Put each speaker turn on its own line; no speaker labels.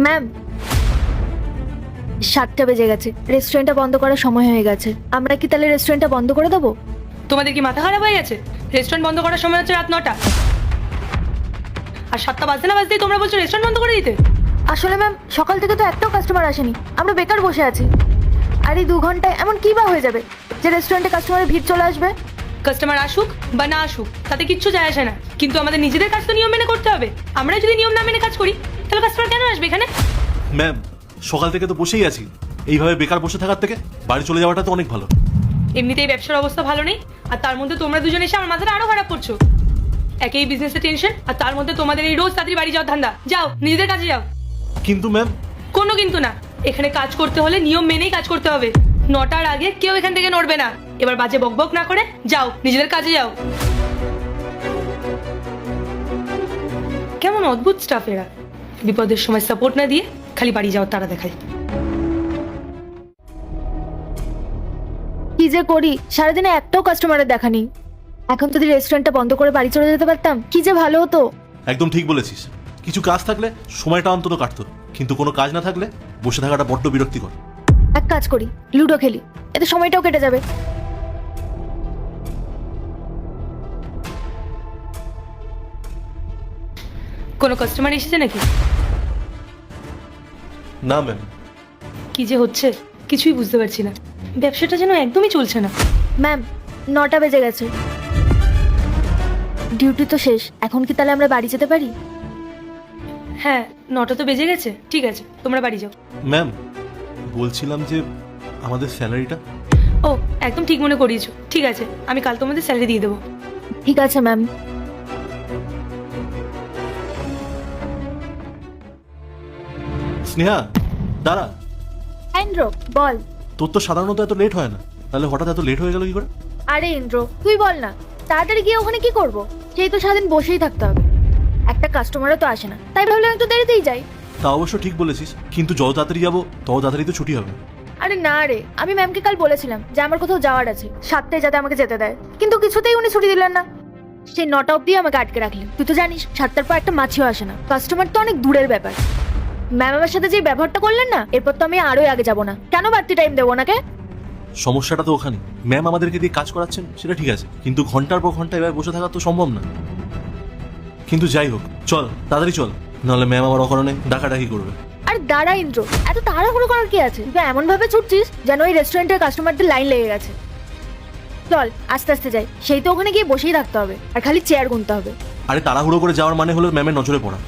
Ma'am 7টা বেজে গেছে, রেস্টুরেন্টটা বন্ধ করার সময় হয়ে গেছে। আমরা কি তাহলে রেস্টুরেন্টটা বন্ধ করে দেবো?
তোমাদের কি মাথা খারাপ হয়ে গেছে? রেস্টুরেন্ট বন্ধ করার সময় হচ্ছে রাত 9টা, আর 7টা বাজতে না বাজতেই তোমরা বলছো রেস্টুরেন্ট বন্ধ করে দিতে।
আসলে ম্যাম সকাল থেকে তো একটাও কাস্টমার আসেনি, আমরা বেকার বসে আছি। আর এই 2 ঘন্টায় এমন কি বা হয়ে যাবে যে রেস্টুরেন্টে কাস্টমারের ভিড় চলে আসবে?
কাস্টমার আসুক বা না আসুক তাতে কিচ্ছু যায় আসে না, কিন্তু আমাদের নিজেদের কাজ তো নিয়ম মেনে করতে হবে। আমরা যদি নিয়ম না মেনে কাজ করি তাহলে কাস্টমার কেন আসবে এখানে?
ম্যাম সকাল থেকে তো বসেই আছি, এইভাবে বেকার বসে থাকার থেকে বাড়ি চলে যাওয়াটা তো অনেক ভালো।
এমনিতেই ব্যবসার অবস্থা ভালো নেই, আর তার মধ্যে তোমরা দুজন এসে আমার মাথাটা আরো খারাপ করছো। একই বিজনেসের টেনশন, আর তার মধ্যে তোমাদের এই রোজ তাড়াতাড়ি বাড়ি যাওয়ার ধান্দা। যাও নিজেদের কাজে যাও।
কিন্তু ম্যাম
কোনো কিন্তু না, এখানে কাজ করতে হলে নিয়ম মেনেই কাজ করতে হবে। 9টার আগে কেউ এখান থেকে নড়বে না। এবার বাজে বকবক না করে যাও নিজেদের কাজে যাও। কেমন অদ্ভুত স্টাফ এরা, বিপদের সময় সাপোর্ট না দিয়ে খালি বাড়ি যাওয়ার তারা দেখায়।
কি যে করি, সারাদিনে একটাও কাস্টমারের দেখা নেই। এখন যদি রেস্টুরেন্টটা বন্ধ করে বাড়ি চলে যেতে পারতাম কি যে ভালো হতো।
একদম ঠিক বলেছিস, কিছু কাজ থাকলে সময়টা অন্তত কাটতো, কিন্তু কোনো কাজ না থাকলে বসে থাকাটা বড্ড বিরক্তিকর।
এক কাজ করি, লুডো খেলি, এতে সময়টাও কেটে যাবে।
কোনো কাস্টমার এসেছে নাকি?
না ম্যাম।
কি যে হচ্ছে কিছুই বুঝতে পারছি না, ব্যবসাটা যেন একদমই চলছে না।
ম্যাম 9টা বেজে গেছে, ডিউটি তো শেষ, এখন কি তাহলে আমরা বাড়ি যেতে পারি?
হ্যাঁ 9টা তো বেজে গেছে, ঠিক আছে তোমরা বাড়ি যাও।
ম্যাম বলছিলাম যে আমাদের স্যালারিটা।
ও একদম ঠিক মনে করিয়েছো, ঠিক আছে আমি কাল তোমাদের স্যালারি দিয়ে দেবো।
ঠিক আছে ম্যাম।
স্নেহা দাঁড়া,
ইন্দ্র বল।
তোর তো সাধারণত এত লেট হয় না, তাহলে হঠাৎ এত লেট হয়ে গেল কি করে?
আরে ইন্দ্র তুই বল না, তাড়াতাড়ি গিয়ে ওখানে কি করব? সেই তো সারাদিন বসেই থাকতে হবে, একটা কাস্টমারও তো আসে না, তাই ভাবলাম একটু দেরিতেই যাই।
তা অবশ্য ঠিক বলেছিস, কিন্তু যত তাড়াতাড়ি যাবো তত তাড়াতাড়ি তো ছুটি হবে।
আরে না রে, আমি ম্যামকে কাল বলেছিলাম যে আমার কোথাও যাওয়ার আছে, 7টায় যাতে আমাকে যেতে দেয়, কিন্তু কিছুতেই উনি ছুটি দিলেন না। সেই 9টা অব্দি আমাকে আটকে রাখলেন। তুই তো জানিস 7টার পর একটা মাছিও আসে না, কাস্টমার তো অনেক দূরের ব্যাপার। ম্যাম আমার সাথে যে ব্যবহারটা করলেন না, এরপর তো আমি আরোই আগে যাবো না। কেন বাড়তি টাইম দেবো ওনাকে?
সমস্যাটা তো ওখানে, ম্যাম আমাদেরকে দিয়ে কাজ করাচ্ছেন সেটা ঠিক আছে, কিন্তু ঘন্টার পর ঘন্টা এবার বসে থাকা তো সম্ভব না। কিন্তু যাই হোক, চল তাড়াতাড়ি চল, নাহলে ম্যাম আমার অকারণে ডাকাডাকি করবে।
আর দাঁড়া ইন্দ্র, এত তাড়াহুড়ো করার কি আছে? তুই এমন ভাবে ছুটছিস যেন ওই রেস্টুরেন্টের কাস্টমারদের লাইন লেগে গেছে। চল আস্তে আস্তে যাই, সেই তো ওখানে গিয়ে বসেই থাকতে হবে আর খালি চেয়ার গুনতে হবে।
আরে তাড়াহুড়ো করে যাওয়ার মানে হলো ম্যামের নজরে পড়া।